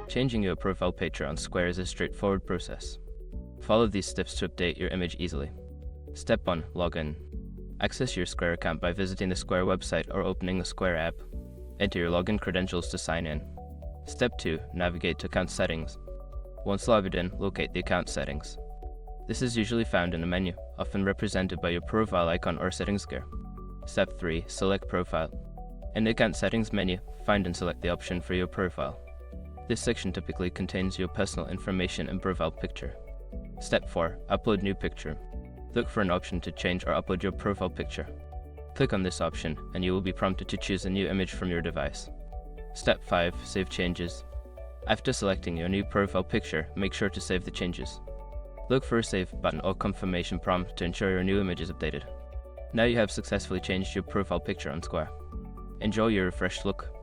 Changing your profile picture on Square is a straightforward process. Follow these steps to update your image easily. Step 1. Login. Access your Square account by visiting the Square website or opening the Square app. Enter your login credentials to sign in. Step 2. Navigate to Account Settings. Once logged in, locate the account settings. This is usually found in a menu, often represented by your profile icon or settings gear. Step 3. Select Profile. In the Account Settings menu, find and select the option for your profile. This section typically contains your personal information and profile picture. Step 4. Upload new picture. Look for an option to change or upload your profile picture. Click on this option and you will be prompted to choose a new image from your device. Step 5. Save changes. After selecting your new profile picture, make sure to save the changes. Look for a Save button or confirmation prompt to ensure your new image is updated. Now you have successfully changed your profile picture on Square. Enjoy your refreshed look.